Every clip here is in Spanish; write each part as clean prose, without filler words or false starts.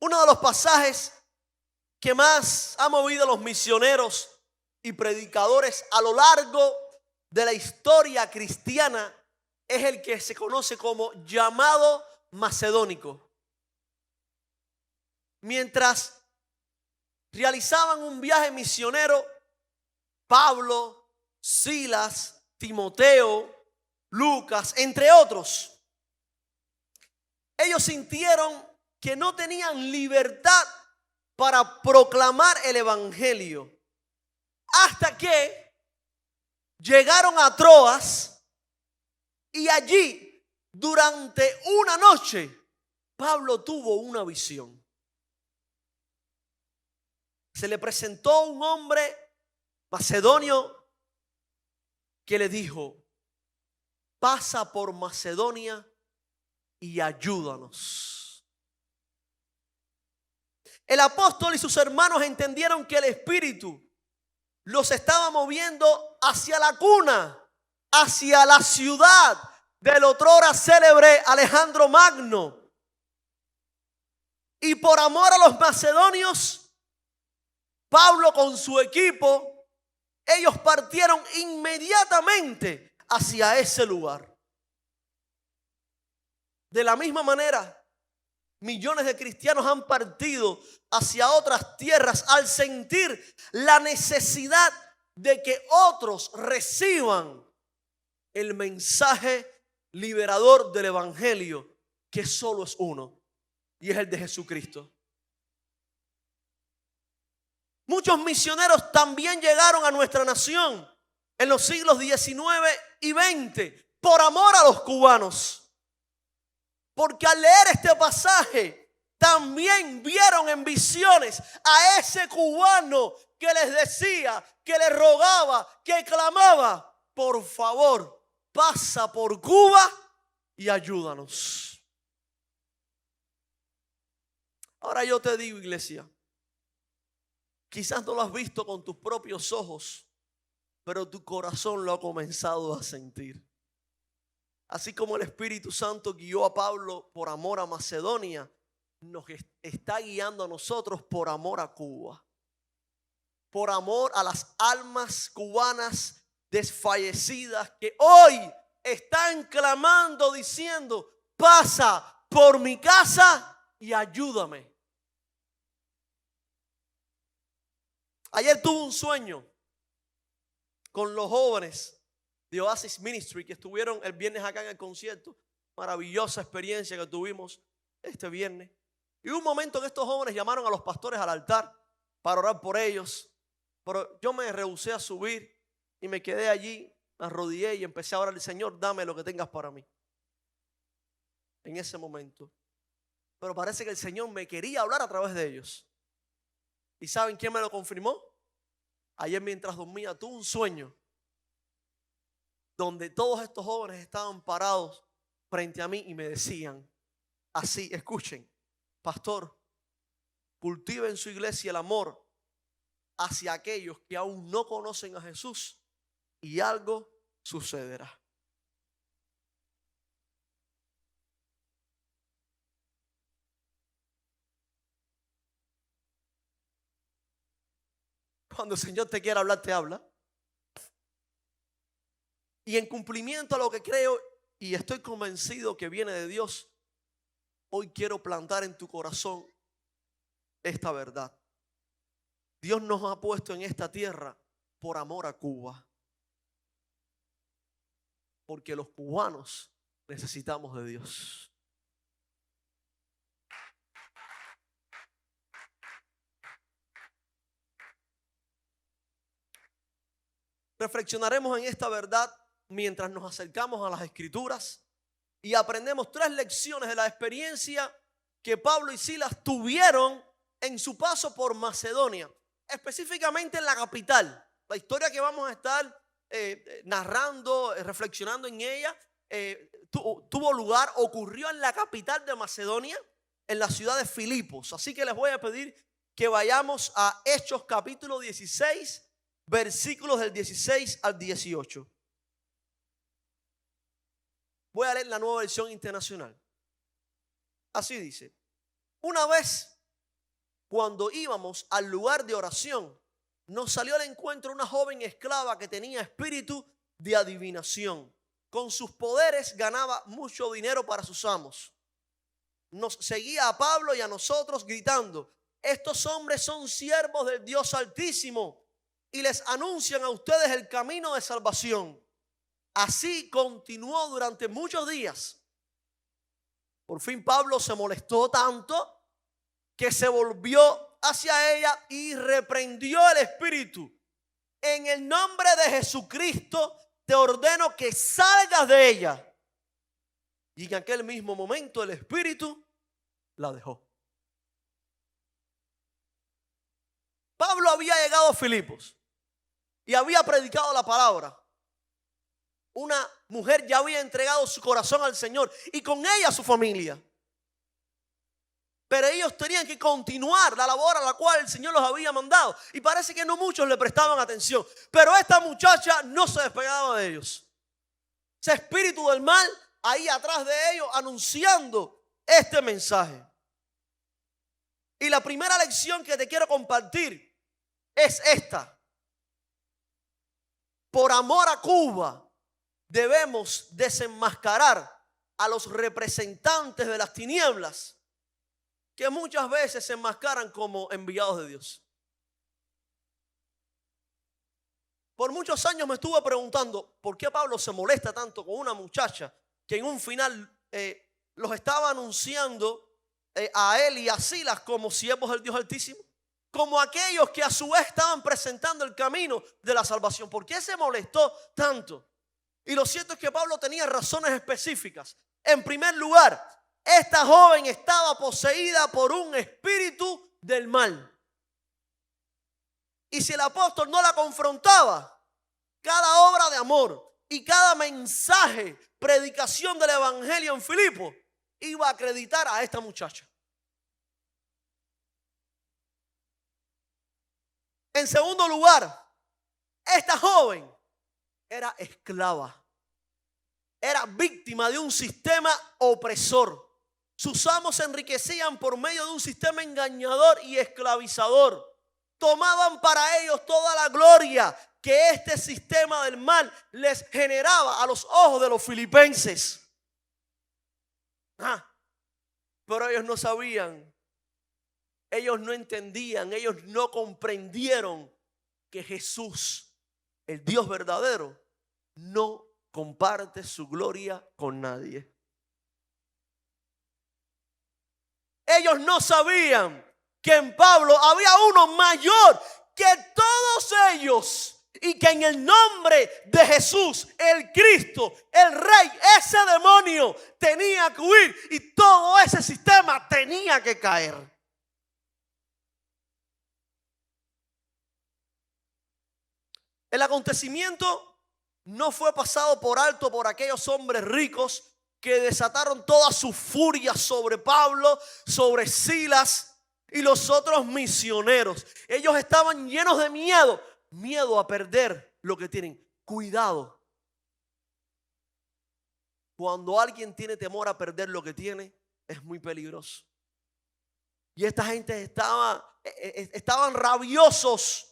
Uno de los pasajes que más ha movido a los misioneros y predicadores a lo largo de la historia cristiana es el que se conoce como llamado macedónico. Mientras realizaban un viaje misionero, Pablo, Silas, Timoteo, Lucas, entre otros, ellos sintieron que no tenían libertad para proclamar el evangelio, hasta que llegaron a Troas y allí durante una noche Pablo tuvo una visión. Se le presentó un hombre macedonio que le dijo: pasa por Macedonia y ayúdanos. El apóstol y sus hermanos entendieron que el Espíritu los estaba moviendo hacia la cuna, hacia la ciudad del otrora célebre Alejandro Magno. Y por amor a los macedonios, Pablo con su equipo, ellos partieron inmediatamente hacia ese lugar. De la misma manera, millones de cristianos han partido hacia otras tierras al sentir la necesidad de que otros reciban el mensaje liberador del evangelio, que solo es uno, y es el de Jesucristo. Muchos misioneros también llegaron a nuestra nación en los siglos XIX y XX por amor a los cubanos. Porque al leer este pasaje también vieron en visiones a ese cubano que les decía, que les rogaba, que clamaba: por favor, pasa por Cuba y ayúdanos. Ahora yo te digo, iglesia, quizás no lo has visto con tus propios ojos, pero tu corazón lo ha comenzado a sentir. Así como el Espíritu Santo guió a Pablo por amor a Macedonia, nos está guiando a nosotros por amor a Cuba. Por amor a las almas cubanas desfallecidas que hoy están clamando diciendo: pasa por mi casa y ayúdame. Ayer tuve un sueño con los jóvenes de Oasis Ministry que estuvieron el viernes acá en el concierto. Maravillosa experiencia que tuvimos este viernes. Y hubo un momento que estos jóvenes llamaron a los pastores al altar para orar por ellos. Pero yo me rehusé a subir y me quedé allí, me arrodillé y empecé a orar al Señor: dame lo que tengas para mí. En ese momento. Pero parece que el Señor me quería hablar a través de ellos. ¿Y saben quién me lo confirmó? Ayer mientras dormía tuve un sueño donde todos estos jóvenes estaban parados frente a mí y me decían así: escuchen, pastor, cultive en su iglesia el amor hacia aquellos que aún no conocen a Jesús y algo sucederá. Cuando el Señor te quiere hablar, te habla. Y en cumplimiento a lo que creo y estoy convencido que viene de Dios, hoy quiero plantar en tu corazón esta verdad. Dios nos ha puesto en esta tierra por amor a Cuba. Porque los cubanos necesitamos de Dios. Reflexionaremos en esta verdad mientras nos acercamos a las Escrituras y aprendemos 3 lecciones de la experiencia que Pablo y Silas tuvieron en su paso por Macedonia, específicamente en la capital. La historia que vamos a estar narrando, reflexionando en ella, tuvo lugar, ocurrió en la capital de Macedonia, en la ciudad de Filipos. Así que les voy a pedir que vayamos a Hechos capítulo 16, versículos del 16 al 18. Voy a leer la Nueva Versión Internacional. Así dice: una vez cuando íbamos al lugar de oración, nos salió al encuentro una joven esclava que tenía espíritu de adivinación. Con sus poderes ganaba mucho dinero para sus amos. Nos seguía a Pablo y a nosotros gritando: estos hombres son siervos del Dios Altísimo y les anuncian a ustedes el camino de salvación. Así continuó durante muchos días. Por fin Pablo se molestó tanto que se volvió hacia ella y reprendió el espíritu. En el nombre de Jesucristo te ordeno que salgas de ella. Y en aquel mismo momento el espíritu la dejó. Pablo había llegado a Filipos y había predicado la palabra. Una mujer ya había entregado su corazón al Señor y con ella su familia. Pero ellos tenían que continuar la labor a la cual el Señor los había mandado. Y parece que no muchos le prestaban atención. Pero esta muchacha no se despegaba de ellos. Ese espíritu del mal ahí atrás de ellos anunciando este mensaje. Y la primera lección que te quiero compartir es esta. Por amor a Cuba debemos desenmascarar a los representantes de las tinieblas que muchas veces se enmascaran como enviados de Dios. Por muchos años me estuve preguntando por qué Pablo se molesta tanto con una muchacha que en un final los estaba anunciando a él y a Silas como siervos del Dios Altísimo, como aquellos que a su vez estaban presentando el camino de la salvación. ¿Por qué se molestó tanto? Y lo cierto es que Pablo tenía razones específicas. En primer lugar, esta joven estaba poseída por un espíritu del mal. Y si el apóstol no la confrontaba, cada obra de amor y cada mensaje, predicación del evangelio en Filipos, iba a acreditar a esta muchacha. En segundo lugar, esta joven era esclava. Era víctima de un sistema opresor. Sus amos se enriquecían por medio de un sistema engañador y esclavizador. Tomaban para ellos toda la gloria que este sistema del mal les generaba a los ojos de los filipenses. Pero ellos no sabían, ellos no entendían, ellos no comprendieron que Jesús, el Dios verdadero, no comparte su gloria con nadie. Ellos no sabían que en Pablo había uno mayor que todos ellos y que en el nombre de Jesús, el Cristo, el Rey, ese demonio tenía que huir y todo ese sistema tenía que caer. El acontecimiento no fue pasado por alto por aquellos hombres ricos que desataron toda su furia sobre Pablo, sobre Silas y los otros misioneros. Ellos estaban llenos de miedo a perder lo que tienen. Cuidado. Cuando alguien tiene temor a perder lo que tiene, es muy peligroso. Y esta gente estaban rabiosos.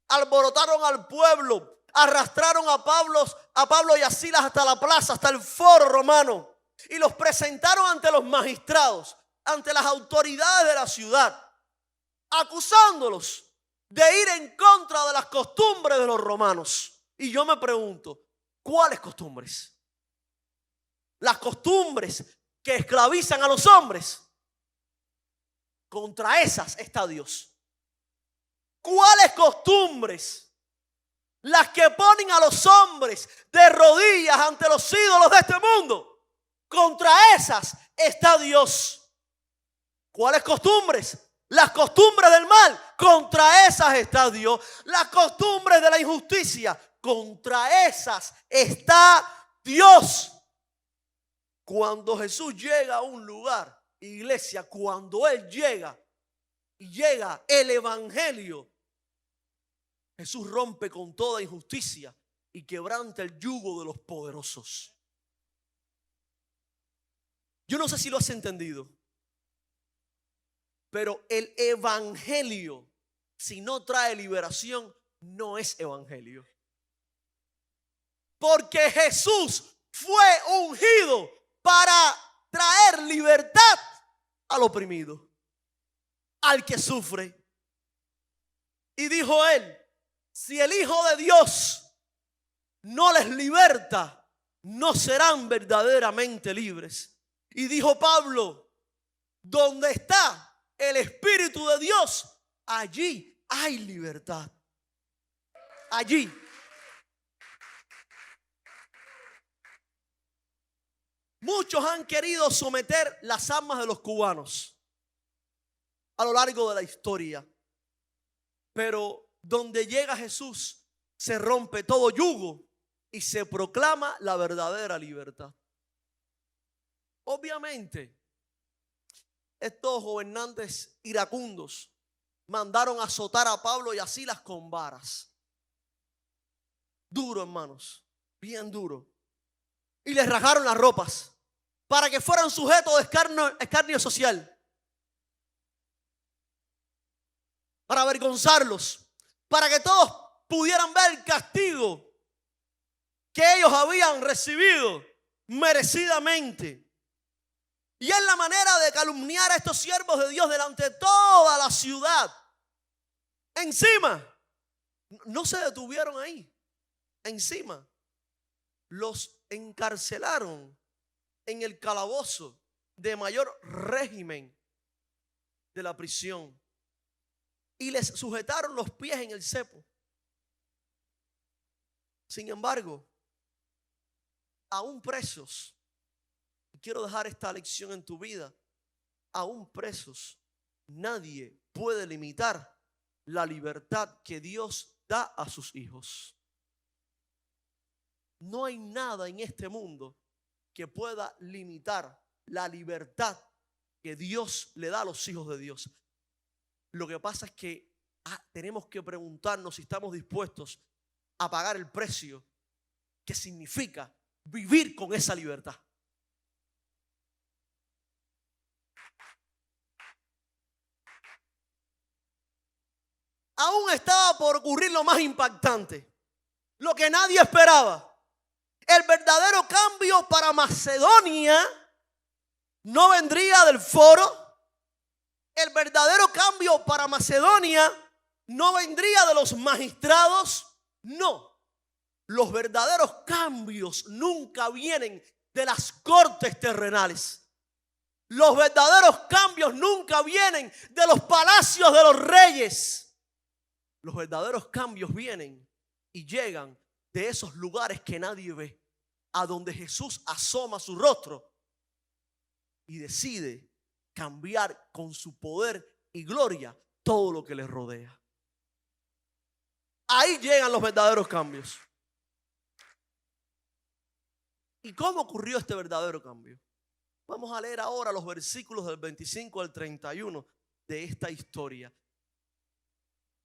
Alborotaron al pueblo, arrastraron a Pablo y a Silas hasta la plaza, hasta el foro romano, y los presentaron ante los magistrados, ante las autoridades de la ciudad, acusándolos de ir en contra de las costumbres de los romanos. Y yo me pregunto, ¿cuáles costumbres? Las costumbres que esclavizan a los hombres. Contra esas está Dios. ¿Cuáles costumbres? Las que ponen a los hombres de rodillas ante los ídolos de este mundo. Contra esas está Dios. ¿Cuáles costumbres? Las costumbres del mal. Contra esas está Dios. Las costumbres de la injusticia. Contra esas está Dios. Cuando Jesús llega a un lugar, iglesia, cuando Él llega el evangelio, Jesús rompe con toda injusticia y quebranta el yugo de los poderosos. Yo no sé si lo has entendido. Pero el evangelio, si no trae liberación, no es evangelio. Porque Jesús fue ungido para traer libertad al oprimido, al que sufre. Y dijo él, si el Hijo de Dios no les liberta, no serán verdaderamente libres. Y dijo Pablo, donde está el Espíritu de Dios, allí hay libertad. Allí. Muchos han querido someter las almas de los cubanos a lo largo de la historia. Pero donde llega Jesús, se rompe todo yugo y se proclama la verdadera libertad. Obviamente, estos gobernantes iracundos mandaron a azotar a Pablo y a Silas con varas. Duro, hermanos, bien duro. Y les rajaron las ropas para que fueran sujetos de escarnio social, para avergonzarlos, para que todos pudieran ver el castigo que ellos habían recibido merecidamente. Y es la manera de calumniar a estos siervos de Dios delante de toda la ciudad. Encima, no se detuvieron ahí. Encima, los encarcelaron en el calabozo de mayor régimen de la prisión y les sujetaron los pies en el cepo. Sin embargo, aún presos, y quiero dejar esta lección en tu vida, aún presos, nadie puede limitar la libertad que Dios da a sus hijos. No hay nada en este mundo que pueda limitar la libertad que Dios le da a los hijos de Dios. Lo que pasa es que tenemos que preguntarnos si estamos dispuestos a pagar el precio que significa vivir con esa libertad. Aún estaba por ocurrir lo más impactante, lo que nadie esperaba. El verdadero cambio para Macedonia no vendría del foro. El verdadero cambio para Macedonia no vendría de los magistrados. No. Los verdaderos cambios nunca vienen de las cortes terrenales. Los verdaderos cambios nunca vienen de los palacios de los reyes. Los verdaderos cambios vienen y llegan de esos lugares que nadie ve, a donde Jesús asoma su rostro y decide cambiar con su poder y gloria todo lo que les rodea. Ahí llegan los verdaderos cambios. ¿Y cómo ocurrió este verdadero cambio? Vamos a leer ahora los versículos del 25 al 31 de esta historia.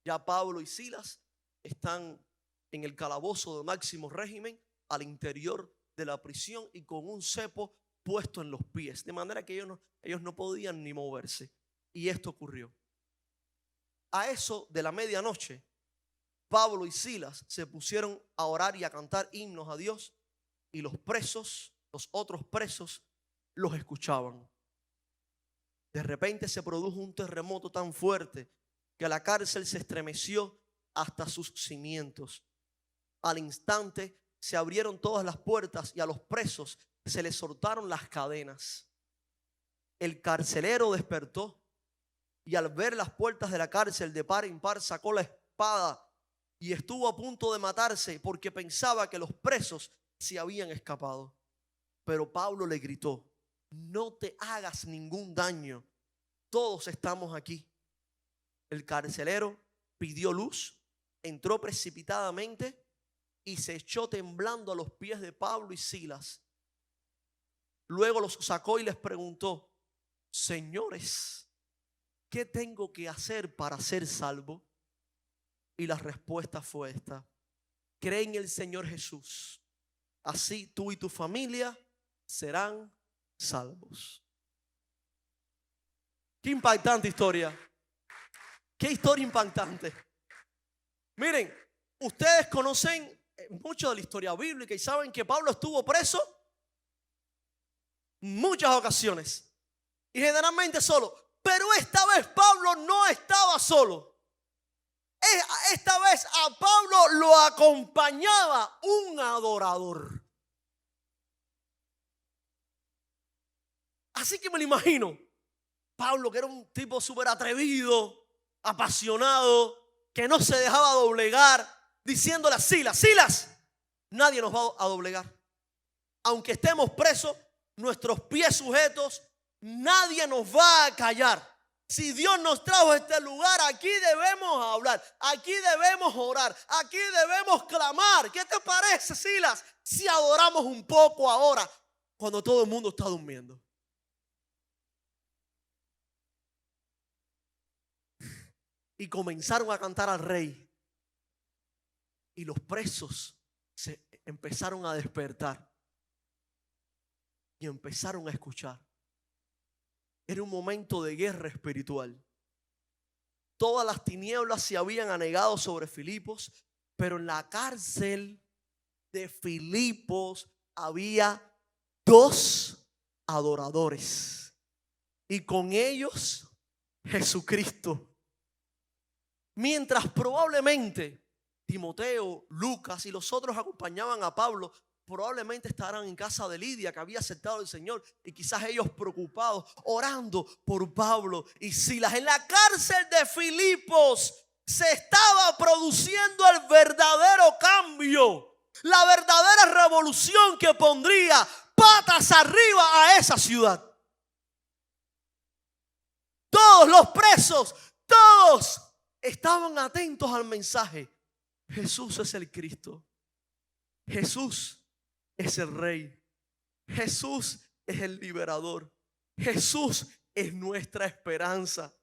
Ya Pablo y Silas están en el calabozo de máximo régimen, al interior de la prisión y con un cepo puesto en los pies, de manera que ellos no podían ni moverse. Y esto ocurrió. A eso de la medianoche, Pablo y Silas se pusieron a orar y a cantar himnos a Dios, y los otros presos, los escuchaban. De repente se produjo un terremoto tan fuerte que la cárcel se estremeció hasta sus cimientos. Al instante se abrieron todas las puertas y a los presos se les soltaron las cadenas. El carcelero despertó y al ver las puertas de la cárcel de par en par sacó la espada y estuvo a punto de matarse porque pensaba que los presos se habían escapado. Pero Pablo le gritó: no te hagas ningún daño, todos estamos aquí. El carcelero pidió luz, entró precipitadamente y se echó temblando a los pies de Pablo y Silas. Luego los sacó y les preguntó: señores, ¿qué tengo que hacer para ser salvo? Y la respuesta fue esta: cree en el Señor Jesús, así tú y tu familia serán salvos. Qué impactante historia. Qué historia impactante. Miren, ustedes conocen mucho de la historia bíblica y saben que Pablo estuvo preso muchas ocasiones y generalmente solo. Pero esta vez Pablo no estaba solo. Esta vez a Pablo lo acompañaba un adorador. Así que me lo imagino. Pablo, que era un tipo súper atrevido, apasionado, que no se dejaba doblegar, diciéndole a Silas: Silas, nadie nos va a doblegar. Aunque estemos presos, nuestros pies sujetos, nadie nos va a callar. Si Dios nos trajo a este lugar, aquí debemos hablar, aquí debemos orar, aquí debemos clamar. ¿Qué te parece, Silas, si adoramos un poco ahora, cuando todo el mundo está durmiendo? Y comenzaron a cantar al rey. Y los presos se empezaron a despertar. Y empezaron a escuchar. Era un momento de guerra espiritual. Todas las tinieblas se habían anegado sobre Filipos, pero en la cárcel de Filipos había 2 adoradores. Y con ellos Jesucristo. Mientras probablemente Timoteo, Lucas y los otros acompañaban a Pablo, probablemente estarán en casa de Lidia, que había aceptado al Señor, y quizás ellos preocupados, orando por Pablo y Silas. En la cárcel de Filipos se estaba produciendo el verdadero cambio, la verdadera revolución que pondría patas arriba a esa ciudad. Todos los presos, todos estaban atentos al mensaje. Jesús es el Cristo. Jesús es el Rey. Jesús es el liberador. Jesús es nuestra esperanza.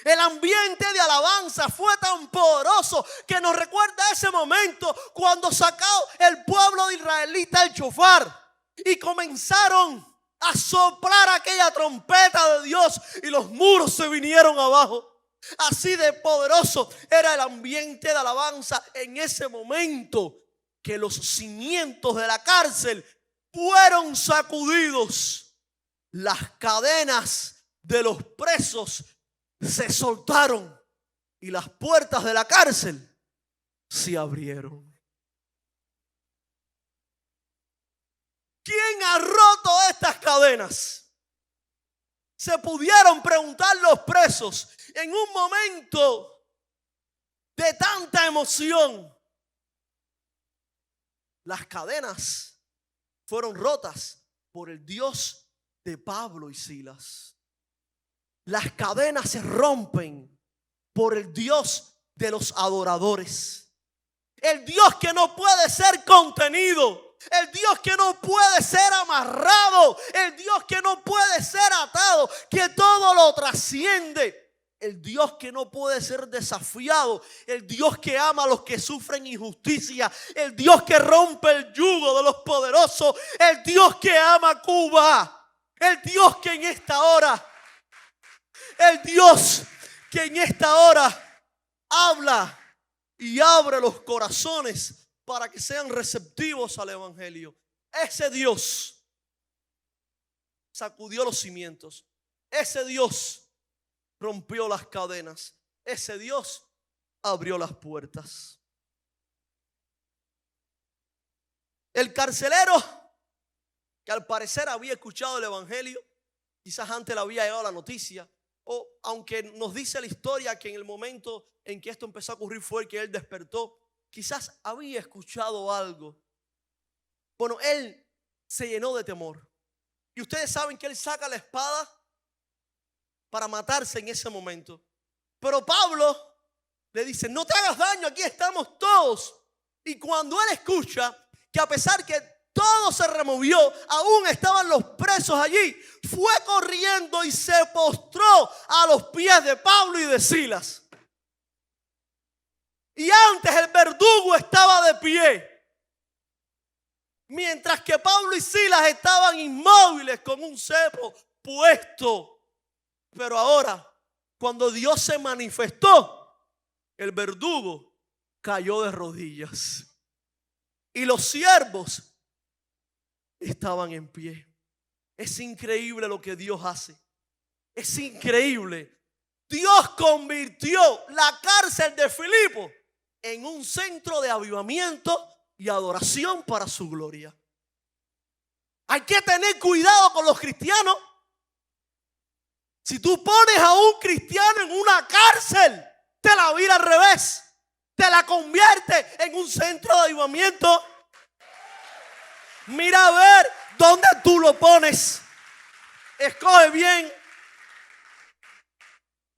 El ambiente de alabanza fue tan poderoso que nos recuerda ese momento cuando sacó el pueblo de israelita el shofar y comenzaron a soplar aquella trompeta de Dios y los muros se vinieron abajo. Así de poderoso era el ambiente de alabanza en ese momento, que los cimientos de la cárcel fueron sacudidos. Las cadenas de los presos se soltaron y las puertas de la cárcel se abrieron. ¿Quién ha roto estas cadenas? Se pudieron preguntar los presos en un momento de tanta emoción. Las cadenas fueron rotas por el Dios de Pablo y Silas. Las cadenas se rompen por el Dios de los adoradores. El Dios que no puede ser contenido. El Dios que no puede ser amarrado. El Dios que no puede ser atado. Que todo lo trasciende. El Dios que no puede ser desafiado. El Dios que ama a los que sufren injusticia. El Dios que rompe el yugo de los poderosos. El Dios que ama a Cuba. El Dios que en esta hora. El Dios que en esta hora habla y abre los corazones para que sean receptivos al evangelio. Ese Dios sacudió los cimientos. Ese Dios rompió las cadenas. Ese Dios abrió las puertas. El carcelero, que al parecer había escuchado el evangelio, quizás antes le había llegado la noticia, o aunque nos dice la historia que en el momento en que esto empezó a ocurrir fue el que él despertó, quizás había escuchado algo. Bueno, él se llenó de temor. Y ustedes saben que él saca la espada para matarse en ese momento. Pero Pablo le dice: no te hagas daño, aquí estamos todos. Y cuando él escucha que a pesar que todo se removió, aún estaban los presos allí, fue corriendo y se postró a los pies de Pablo y de Silas. Y antes el verdugo estaba de pie, mientras que Pablo y Silas estaban inmóviles con un cepo puesto. Pero ahora, cuando Dios se manifestó, el verdugo cayó de rodillas. Y los siervos estaban en pie. Es increíble lo que Dios hace. Es increíble. Dios convirtió la cárcel de Filipo en un centro de avivamiento y adoración para su gloria. Hay que tener cuidado con los cristianos. Si tú pones a un cristiano en una cárcel, te la vira al revés. Te la convierte en un centro de avivamiento. Mira a ver dónde tú lo pones. Escoge bien.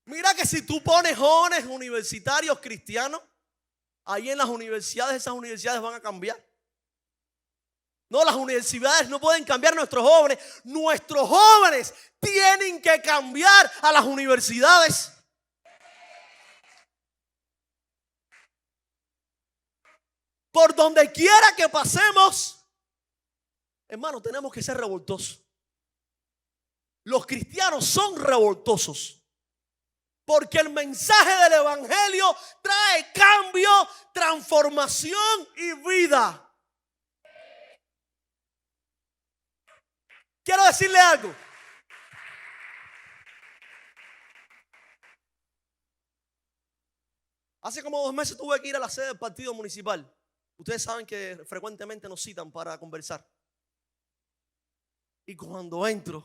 Mira que si tú pones jóvenes universitarios cristianos, ahí en las universidades, esas universidades van a cambiar. No, las universidades no pueden cambiar nuestros jóvenes. Nuestros jóvenes tienen que cambiar a las universidades. Por donde quiera que pasemos, hermano, tenemos que ser revoltosos. Los cristianos son revoltosos. Porque el mensaje del evangelio trae cambio, transformación y vida. Quiero decirle algo. Hace como 2 meses tuve que ir a la sede del partido municipal. Ustedes saben que frecuentemente nos citan para conversar. Y cuando entro,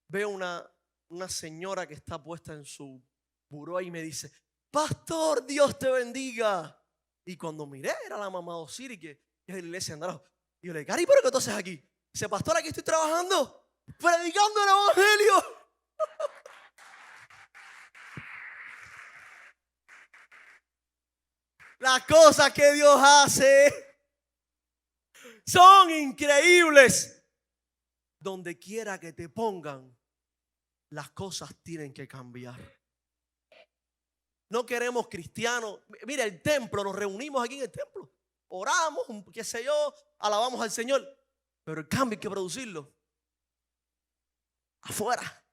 veo una señora que está puesta en su buró y me dice: pastor, Dios te bendiga. Y cuando miré, era la mamá de Osiris, que es de la iglesia de Andarajo. Y yo le dije: Cari, ¿pero qué tú haces aquí? Dice: pastor, aquí estoy trabajando, predicando el evangelio. Las cosas que Dios hace son increíbles. Donde quiera que te pongan, las cosas tienen que cambiar. No queremos cristianos. Mira, el templo, nos reunimos aquí en el templo. Oramos, qué sé yo, alabamos al Señor. Pero el cambio hay que producirlo afuera.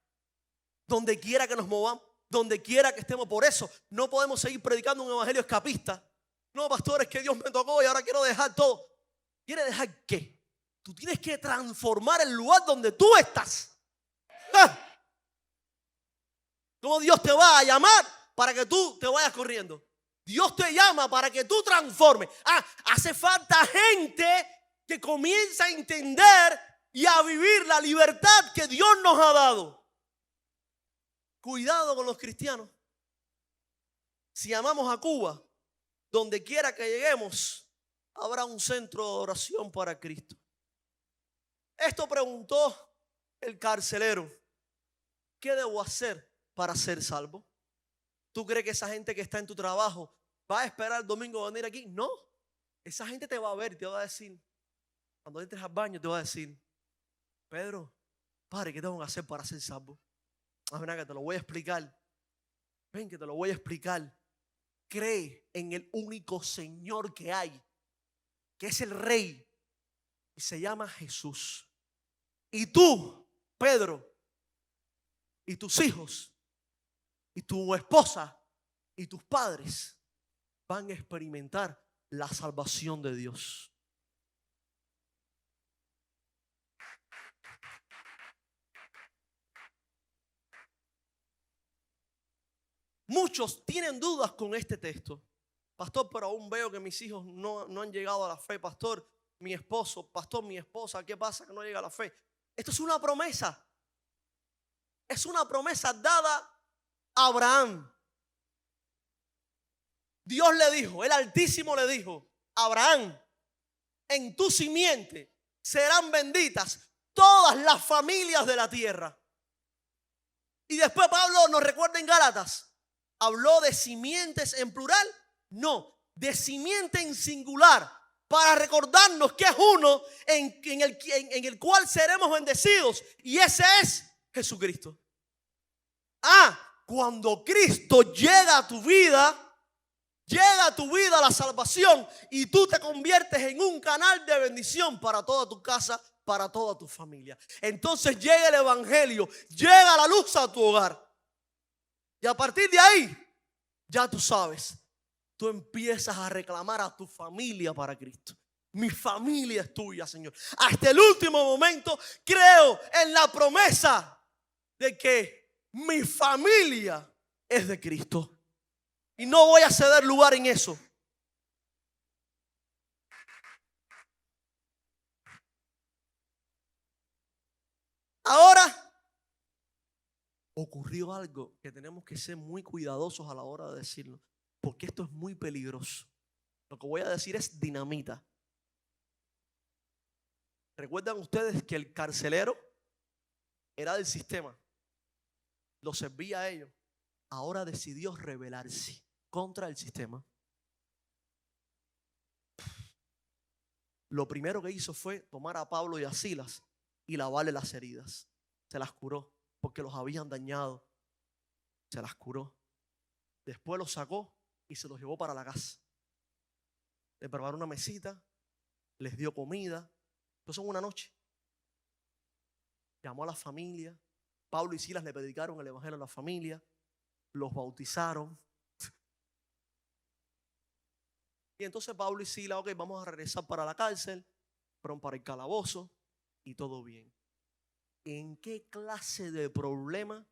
Donde quiera que nos movamos, donde quiera que estemos. Por eso no podemos seguir predicando un evangelio escapista. No, pastor, es que Dios me tocó y ahora quiero dejar todo. ¿Quieres dejar qué? Tú tienes que transformar el lugar donde tú estás. ¿Cómo Dios te va a llamar para que tú te vayas corriendo? Dios te llama para que tú transformes. Hace falta gente que comience a entender y a vivir la libertad que Dios nos ha dado. Cuidado con los cristianos. Si amamos a Cuba, donde quiera que lleguemos, habrá un centro de oración para Cristo. Esto preguntó el carcelero: ¿qué debo hacer para ser salvo? ¿Tú crees que esa gente que está en tu trabajo va a esperar el domingo a venir aquí? No. Esa gente te va a ver y te va a decir, cuando entres al baño te va a decir: Pedro, padre, ¿qué tengo que hacer para ser salvo? Ven que te lo voy a explicar. Ven que te lo voy a explicar. Cree en el único Señor que hay, que es el Rey, y se llama Jesús. Y tú, Pedro, y tus hijos, y tu esposa, y tus padres van a experimentar la salvación de Dios. Muchos tienen dudas con este texto. Pastor, pero aún veo que mis hijos no han llegado a la fe. Pastor, mi esposo, pastor, mi esposa, ¿qué pasa que no llega a la fe? Esto es una promesa. Es una promesa dada a Abraham. Dios le dijo, el Altísimo le dijo: Abraham, en tu simiente serán benditas todas las familias de la tierra. Y después Pablo nos recuerda en Gálatas, ¿habló de simientes en plural? No, de simiente en singular, para recordarnos que es uno en el cual seremos bendecidos, y ese es Jesucristo. Cuando Cristo llega a tu vida la salvación, y tú te conviertes en un canal de bendición para toda tu casa para toda tu familia. Entonces llega el evangelio, llega la luz a tu hogar. Y a partir de ahí, ya tú sabes, tú empiezas a reclamar a tu familia para Cristo. Mi familia es tuya, Señor. Hasta el último momento creo en la promesa de que mi familia es de Cristo. Y no voy a ceder lugar en eso. Ahora ocurrió algo que tenemos que ser muy cuidadosos a la hora de decirlo, porque esto es muy peligroso. Lo que voy a decir es dinamita. ¿Recuerdan ustedes que el carcelero era del sistema? Lo servía a ellos. Ahora decidió rebelarse contra el sistema. Lo primero que hizo fue tomar a Pablo y a Silas y lavarle las heridas. Se las curó porque los habían dañado. Se las curó. Después los sacó y se los llevó para la casa. Le prepararon una mesita, les dio comida. Entonces una noche llamó a la familia. Pablo y Silas le predicaron el evangelio a la familia. Los bautizaron. Y entonces Pablo y Silas, ok, vamos a regresar para la cárcel. Fueron para el calabozo y todo bien. ¿En qué clase de problema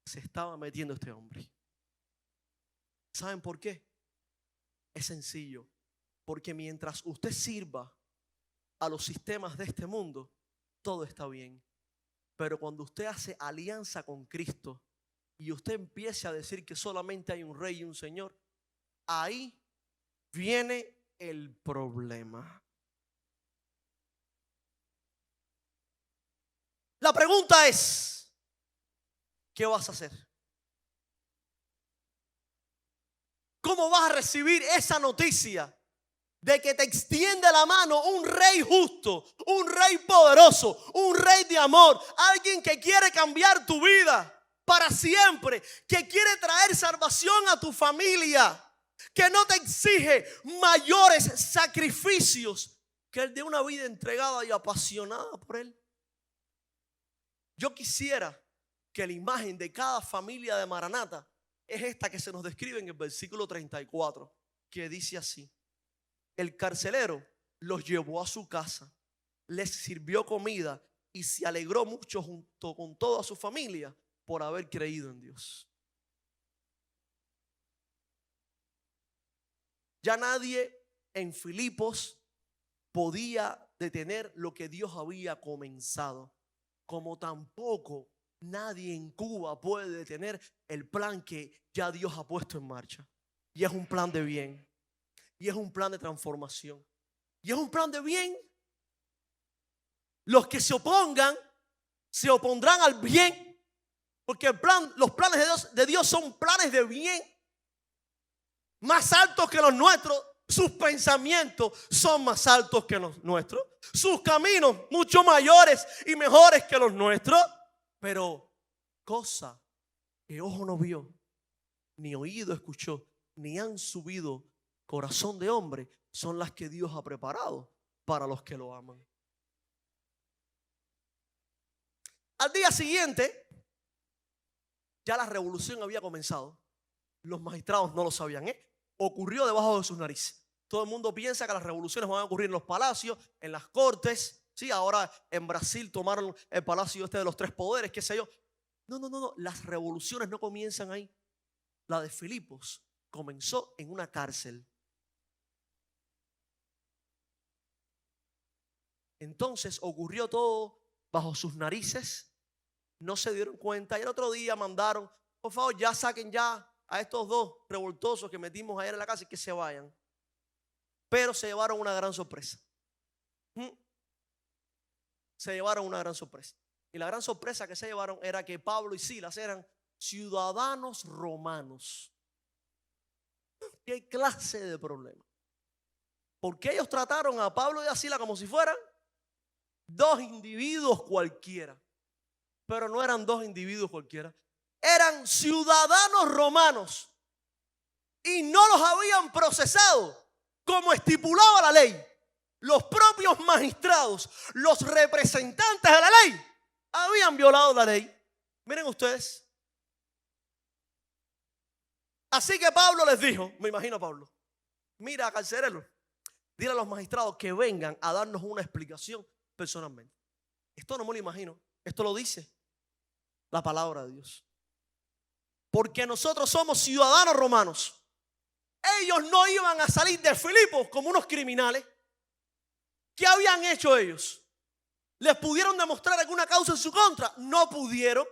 se estaba metiendo este hombre? ¿Saben por qué? Es sencillo. Porque mientras usted sirva a los sistemas de este mundo, todo está bien. Pero cuando usted hace alianza con Cristo y usted empiece a decir que solamente hay un rey y un señor, ahí viene el problema. La pregunta es, ¿qué vas a hacer? ¿Cómo vas a recibir esa noticia de que te extiende la mano un rey justo, un rey poderoso, un rey de amor, alguien que quiere cambiar tu vida para siempre, que quiere traer salvación a tu familia, que no te exige mayores sacrificios que el de una vida entregada y apasionada por Él? Yo quisiera que la imagen de cada familia de Maranata es esta que se nos describe en el versículo 34, que dice así: el carcelero los llevó a su casa, les sirvió comida y se alegró mucho junto con toda su familia por haber creído en Dios. Ya nadie en Filipos podía detener lo que Dios había comenzado, como tampoco nadie en Cuba puede detener el plan que ya Dios ha puesto en marcha. Y es un plan de bien. Y es un plan de transformación. Y es un plan de bien. Los que se opongan se opondrán al bien. Porque los planes de Dios son planes de bien. Más altos que los nuestros. Sus pensamientos son más altos que los nuestros. Sus caminos mucho mayores y mejores que los nuestros. Pero cosa que ojo no vio, ni oído escuchó, ni han subido corazón de hombre, son las que Dios ha preparado para los que lo aman. Al día siguiente, ya la revolución había comenzado. Los magistrados no lo sabían, ocurrió debajo de sus narices. Todo el mundo piensa que las revoluciones van a ocurrir en los palacios, en las cortes. Sí, ahora en Brasil tomaron el palacio de los tres poderes, qué sé yo. No. Las revoluciones no comienzan ahí. La de Filipos comenzó en una cárcel. Entonces ocurrió todo bajo sus narices. No se dieron cuenta. Y el otro día mandaron, por favor, ya saquen ya a estos dos revoltosos que metimos ayer en la casa y que se vayan. Pero se llevaron una gran sorpresa. Se llevaron una gran sorpresa. Y la gran sorpresa que se llevaron era que Pablo y Silas eran ciudadanos romanos. ¿Qué clase de problema? Porque ellos trataron a Pablo y a Silas como si fueran dos individuos cualquiera. Pero no eran dos individuos cualquiera. Eran ciudadanos romanos. Y no los habían procesado como estipulaba la ley. Los propios magistrados, los representantes de la ley, habían violado la ley. Miren ustedes. Así que Pablo les dijo, me imagino a Pablo, mira, carcelero, dile a los magistrados que vengan a darnos una explicación personalmente. Esto no me lo imagino, esto lo dice la palabra de Dios. Porque nosotros somos ciudadanos romanos. Ellos no iban a salir de Filipos como unos criminales. ¿Qué habían hecho ellos? ¿Les pudieron demostrar alguna causa en su contra? No pudieron,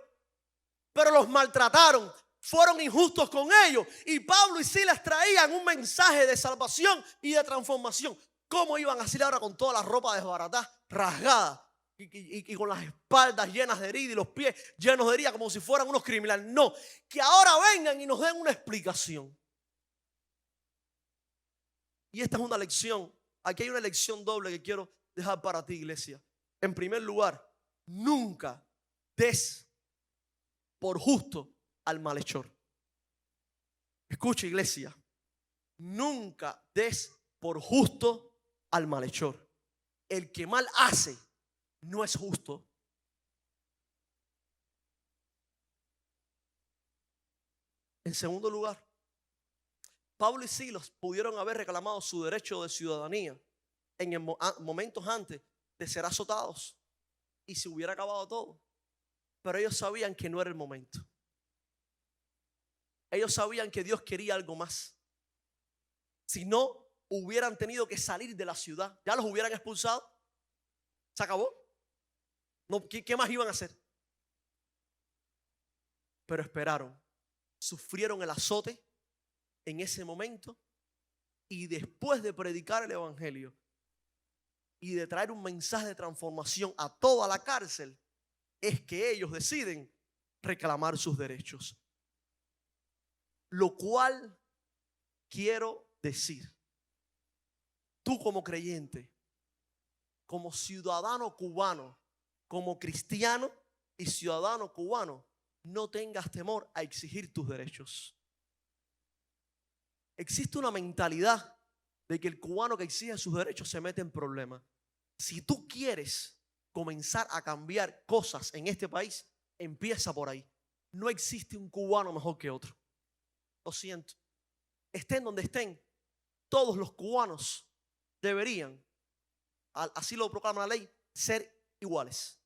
pero los maltrataron. Fueron injustos con ellos. Y Pablo y Silas traían un mensaje de salvación y de transformación. ¿Cómo iban a salir ahora con toda la ropa desbaratada, rasgada y con las espaldas llenas de herida y los pies llenos de herida como si fueran unos criminales? No, que ahora vengan y nos den una explicación. Y esta es una lección. Aquí hay una lección doble que quiero dejar para ti, iglesia. En primer lugar, nunca des por justo al malhechor. Escucha, iglesia, nunca des por justo al malhechor. El que mal hace no es justo. En segundo lugar, Pablo y Silas pudieron haber reclamado su derecho de ciudadanía en momentos antes de ser azotados y se hubiera acabado todo. Pero ellos sabían que no era el momento. Ellos sabían que Dios quería algo más. Si no, hubieran tenido que salir de la ciudad. Ya los hubieran expulsado. ¿Se acabó? No, ¿qué más iban a hacer? Pero esperaron. Sufrieron el azote en ese momento. Y después de predicar el evangelio y de traer un mensaje de transformación a toda la cárcel, es que ellos deciden reclamar sus derechos. Lo cual quiero decir, tú como creyente, como ciudadano cubano, como cristiano y ciudadano cubano, no tengas temor a exigir tus derechos. Existe una mentalidad de que el cubano que exige sus derechos se mete en problemas. Si tú quieres comenzar a cambiar cosas en este país, empieza por ahí. No existe un cubano mejor que otro. Lo siento. Estén donde estén, todos los cubanos deberían, así lo proclama la ley, ser iguales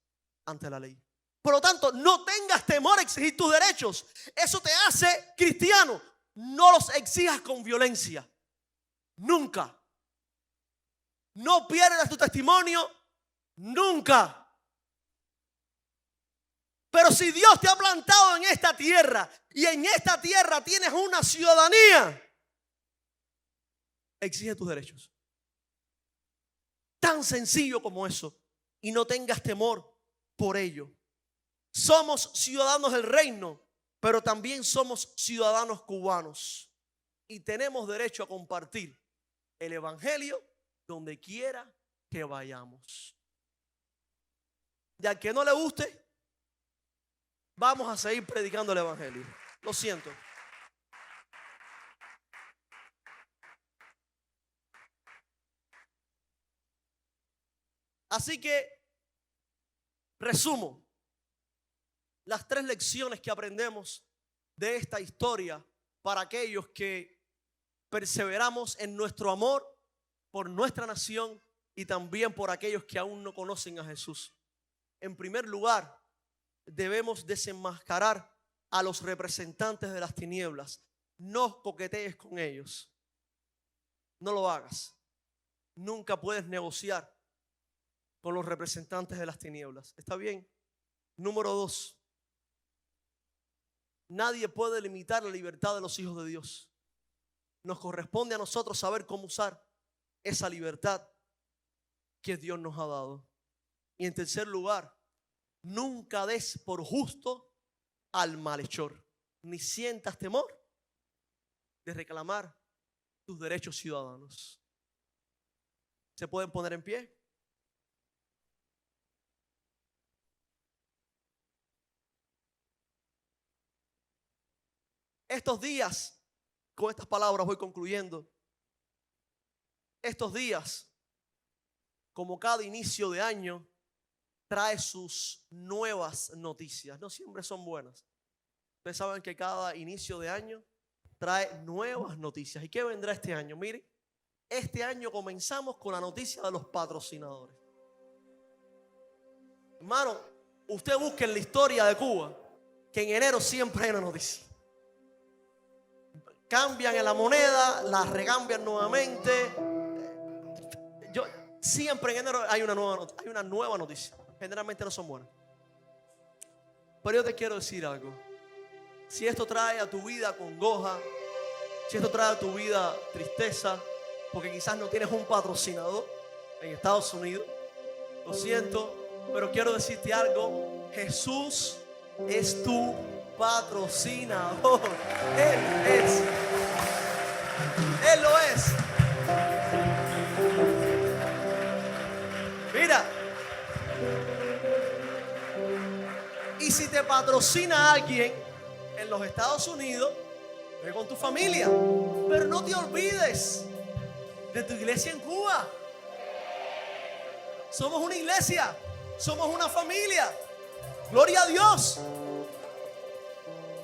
ante la ley. Por lo tanto, no tengas temor a exigir tus derechos. Eso te hace cristiano. No los exijas con violencia. Nunca. No pierdas tu testimonio. Nunca. Pero si Dios te ha plantado en esta tierra y en esta tierra tienes una ciudadanía, exige tus derechos. Tan sencillo como eso. Y no tengas temor por ello. Somos ciudadanos del reino, pero también somos ciudadanos cubanos. Y tenemos derecho a compartir el evangelio donde quiera que vayamos. Y al que no le guste, vamos a seguir predicando el evangelio. Lo siento. Así que, resumo las 3 lecciones que aprendemos de esta historia para aquellos que perseveramos en nuestro amor por nuestra nación y también por aquellos que aún no conocen a Jesús. En primer lugar, debemos desenmascarar a los representantes de las tinieblas. No coquetees con ellos. No lo hagas. Nunca puedes negociar con los representantes de las tinieblas. ¿Está bien? Número 2. Nadie puede limitar la libertad de los hijos de Dios. Nos corresponde a nosotros saber cómo usar esa libertad que Dios nos ha dado. Y en tercer lugar, nunca des por justo al malhechor, ni sientas temor de reclamar tus derechos ciudadanos. ¿Se pueden poner en pie? Estos días, con estas palabras voy concluyendo. Estos días como cada inicio de año, trae sus nuevas noticias. No siempre son buenas. Ustedes saben que cada inicio de año trae nuevas noticias. ¿Y qué vendrá este año? Miren, este año comenzamos con la noticia de los patrocinadores. Hermano, usted busque en la historia de Cuba que en enero siempre hay una noticia. Cambian en la moneda, la recambian nuevamente. Siempre en enero hay una nueva noticia. Generalmente no son buenas. Pero yo te quiero decir algo. Si esto trae a tu vida congoja, si esto trae a tu vida tristeza, porque quizás no tienes un patrocinador en Estados Unidos, lo siento, pero quiero decirte algo. Jesús es tu patrocinador. Él lo es. Mira, y si te patrocina alguien en los Estados Unidos, ve con tu familia, pero no te olvides de tu iglesia en Cuba. Somos una iglesia, somos una familia. Gloria a Dios.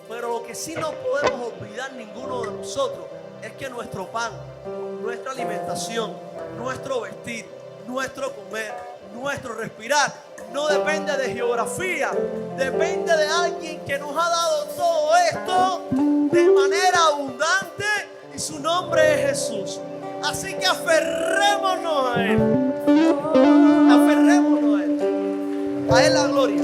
Pero lo que sí no podemos olvidar ninguno de nosotros es que nuestro pan, nuestra alimentación, nuestro vestir, nuestro comer, nuestro respirar, no depende de geografía, depende de alguien que nos ha dado todo esto de manera abundante y su nombre es Jesús. Así que aferrémonos a Él. Aferrémonos a Él. A Él la gloria.